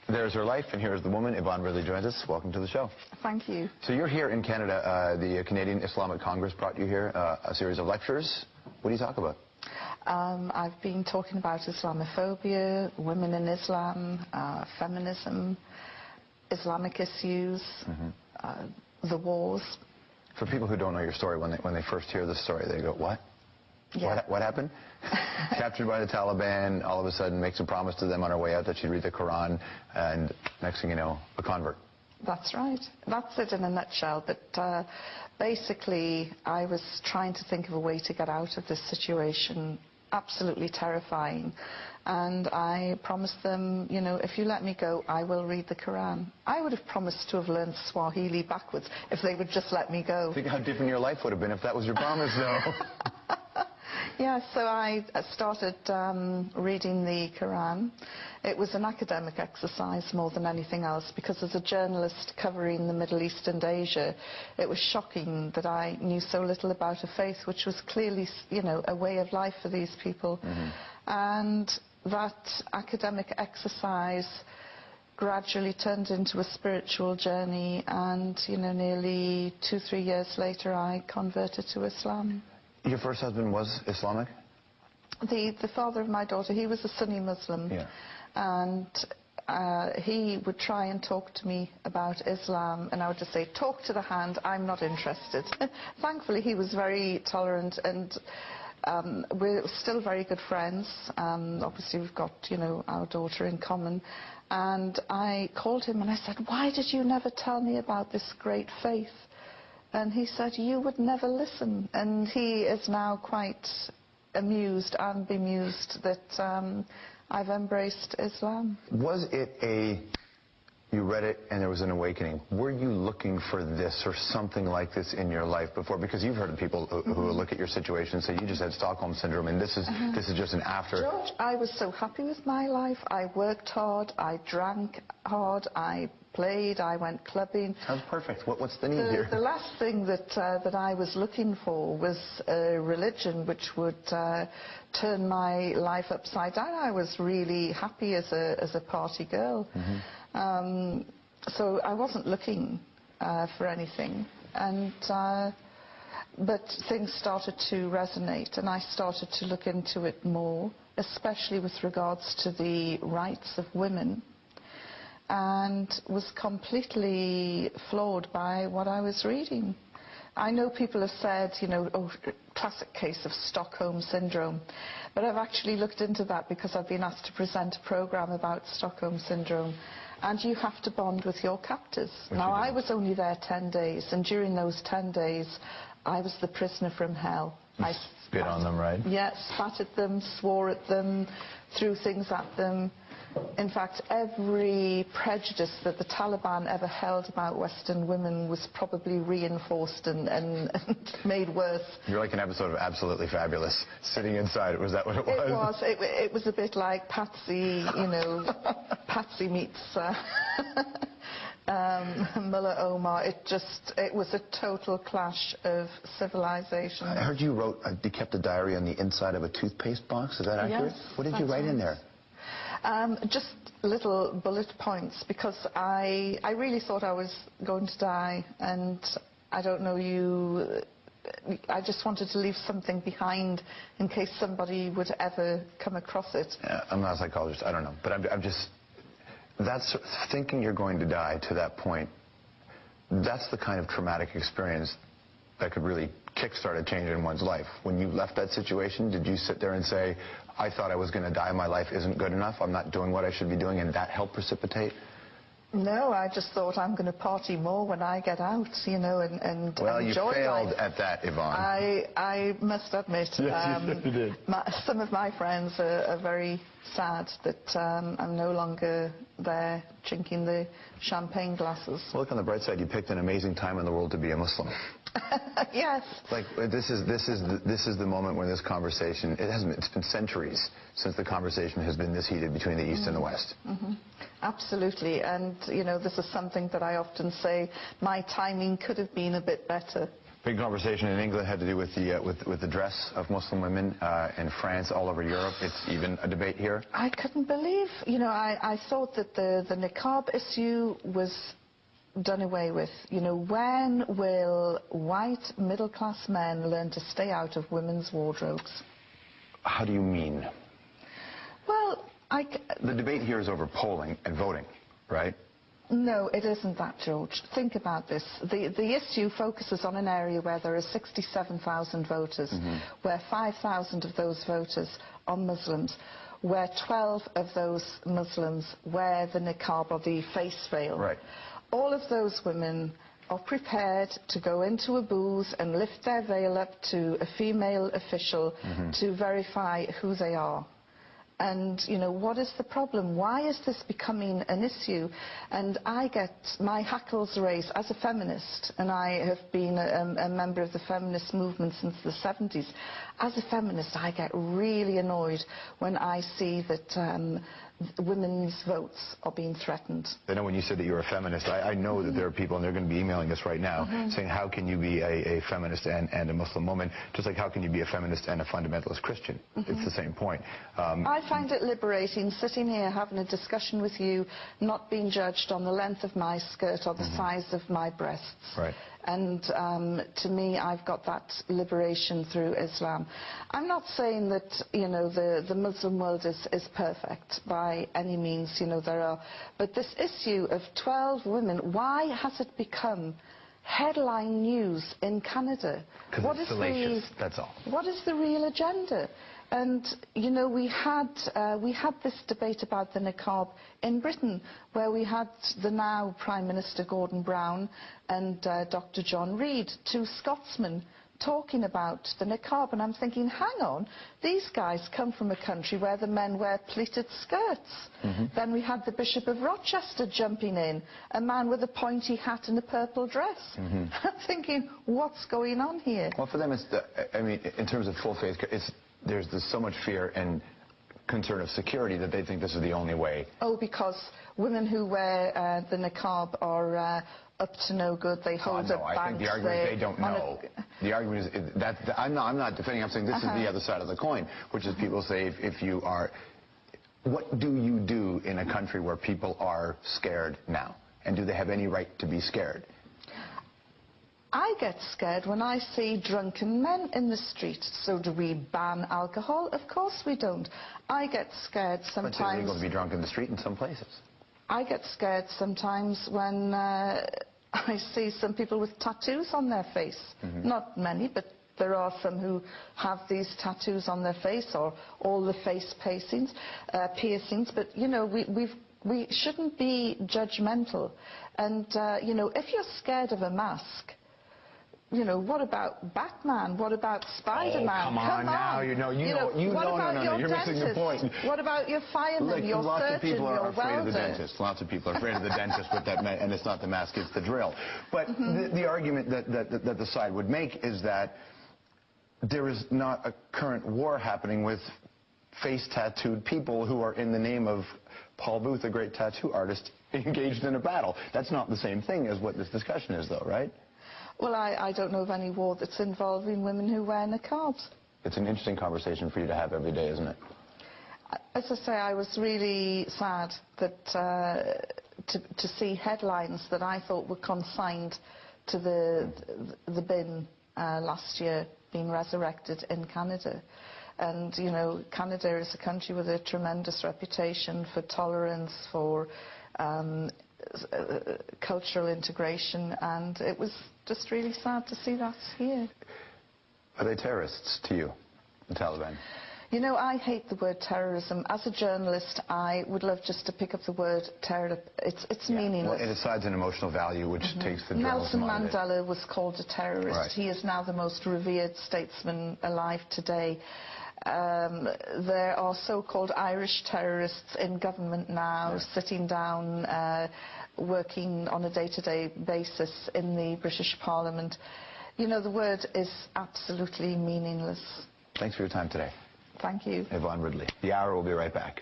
There's her life, and here's the woman. Yvonne really joins us. Welcome to the show. Thank you. So you're here in Canada. The Canadian Islamic Congress brought you here, a series of lectures. What do you talk about? I've been talking about Islamophobia, women in Islam, feminism, Islamic issues, the wars. For people who don't know your story, when they first hear the story, they go, what? Yeah. What happened? Captured by the Taliban, all of a sudden makes a promise to them on her way out that she'd read the Quran, and next thing you know, a convert. That's right. That's it in a nutshell. But basically, I was trying to think of a way to get out of this situation. Absolutely terrifying. And I promised them, you know, if you let me go, I will read the Quran. I would have promised to have learned Swahili backwards if they would just let me go. Think how different your life would have been if that was your promise, though. Yeah, so I started reading the Quran. It was an academic exercise more than anything else, because as a journalist covering the Middle East and Asia, it was shocking that I knew so little about a faith which was clearly, you know, a way of life for these people. And that academic exercise gradually turned into a spiritual journey, and, you know, nearly 2-3 years later, I converted to Islam. Your first husband was Islamic? The father of my daughter, he was a Sunni Muslim. Yeah. And he would try and talk to me about Islam, and I would just say, talk to the hand, I'm not interested. Thankfully, he was very tolerant, and we're still very good friends. Obviously, we've got, you know, our daughter in common. And I called him and I said, why did you never tell me about this great faith? And he said, you would never listen. And he is now quite amused and bemused that I've embraced Islam. Was it you read it and there was an awakening? Were you looking for this or something like this in your life before? Because you've heard of people who look at your situation and say, you just had Stockholm Syndrome, and this is just an after. George, I was so happy with my life. I worked hard, I drank hard, I played, I went clubbing. Sounds perfect. What's the need here? The last thing that I was looking for was a religion which would turn my life upside down. I was really happy as a party girl. So I wasn't looking for anything. And but things started to resonate, and I started to look into it more, especially with regards to the rights of women, and was completely floored by what I was reading. I know people have said, you know, oh, classic case of Stockholm Syndrome, but I've actually looked into that because I've been asked to present a program about Stockholm Syndrome, and you have to bond with your captors. Now, I was only there 10 days, and during those 10 days, I was the prisoner from hell. I spit on them, right? Yeah, spat at them, swore at them, threw things at them. In fact, every prejudice that the Taliban ever held about Western women was probably reinforced and made worse. You're like an episode of Absolutely Fabulous, sitting inside. Was that what it was? It was a bit like Patsy, you know, Patsy meets Mullah Omar. It was a total clash of civilization. I heard you kept a diary on the inside of a toothpaste box. Is that accurate? Yes, What did you write in there? Just little bullet points, because I really thought I was going to die, and I don't know I just wanted to leave something behind in case somebody would ever come across it. Yeah, I'm not a psychologist, I don't know, but I'm just, that's thinking you're going to die to that point, that's the kind of traumatic experience that could really kickstart a change in one's life. When you left that situation, did you sit there and say, I thought I was going to die, my life isn't good enough, I'm not doing what I should be doing, and that helped precipitate? No, I just thought I'm going to party more when I get out, you know, and well, enjoy you failed life. at that, Yvonne. I must admit, yes, you did. Some of my friends are very sad that I'm no longer there drinking the champagne glasses. Well, look on the bright side, you picked an amazing time in the world to be a Muslim. Yes. Like, this is the moment when this conversation, it's been centuries since the conversation has been this heated between the East and the West. Absolutely, and you know, this is something that I often say, my timing could have been a bit better. Big conversation in England had to do with the dress of Muslim women. In France, all over Europe, it's even a debate here. I couldn't believe, you know, I thought that the niqab issue was done away with. You know, when will white middle-class men learn to stay out of women's wardrobes? How do you mean? Well, the debate here is over polling and voting, right? No, it isn't that, George. Think about this. The issue focuses on an area where there are 67,000 voters, where 5,000 of those voters are Muslims, where 12 of those Muslims wear the niqab or the face veil. Right. All of those women are prepared to go into a booth and lift their veil up to a female official to verify who they are. And, you know, what is the problem? Why is this becoming an issue? And I get my hackles raised as a feminist, and I have been a member of the feminist movement since the 70s. As a feminist, I get really annoyed when I see that women's votes are being threatened. I know when you said that you're a feminist, I know that there are people, and they're going to be emailing us right now, saying how can you be a feminist and a Muslim woman, just like how can you be a feminist and a fundamentalist Christian? It's the same point. I find it liberating sitting here having a discussion with you, not being judged on the length of my skirt or the size of my breasts. Right. And to me, I've got that liberation through Islam. I'm not saying that, you know, the Muslim world is perfect by any means, you know, there are. But this issue of 12 women, why has it become headline news in Canada? Because it's salacious, that's all. What is the real agenda? And, you know, we had this debate about the niqab in Britain, where we had the now Prime Minister Gordon Brown and Dr. John Reid, two Scotsmen, talking about the niqab. And I'm thinking, hang on, these guys come from a country where the men wear pleated skirts. Then we had the Bishop of Rochester jumping in, a man with a pointy hat and a purple dress. I'm thinking, what's going on here? Well, for them, it's I mean, in terms of full faith, there's so much fear and concern of security that they think this is the only way. Oh, because women who wear the niqab are up to no good. They hold up banks. I think the argument is they don't know. The argument is that I'm not defending. I'm saying this is the other side of the coin, which is people say if you are, what do you do in a country where people are scared now, and do they have any right to be scared? I get scared when I see drunken men in the street. So do we ban alcohol? Of course we don't. I get scared sometimes. But it's illegal to be drunk in the street in some places. I get scared sometimes when I see some people with tattoos on their face. Not many, but there are some who have these tattoos on their face, or all the face piercings. But, you know, we shouldn't be judgmental. And, you know, if you're scared of a mask, you know, what about Batman? What about Spider-Man? Oh, come on now. You're missing the point. What about your fireman, your surgeon, your welder? Lots of people are afraid of the dentist. Lots of people are afraid of the dentist with that, and it's not the mask, it's the drill. But the argument that the side would make is that there is not a current war happening with face-tattooed people who are, in the name of Paul Booth, a great tattoo artist, engaged in a battle. That's not the same thing as what this discussion is, though, right? Well, I don't know of any war that's involving women who wear niqabs. It's an interesting conversation for you to have every day, isn't it? As I say, I was really sad that to see headlines that I thought were consigned to the bin last year being resurrected in Canada. And, you know, Canada is a country with a tremendous reputation for tolerance, for cultural integration, and it was just really sad to see that here. Are they terrorists to you, the Taliban? You know, I hate the word terrorism. As a journalist, I would love just to pick up the word terror. It's meaningless. Well, it assigns an emotional value which takes the journalism out of it. Nelson Mandela was called a terrorist. Right. He is now the most revered statesman alive today. There are so-called Irish terrorists in government now, sitting down, working on a day-to-day basis in the British Parliament. You know, the word is absolutely meaningless. Thanks for your time today. Thank you. Yvonne Ridley. The Hour will be right back.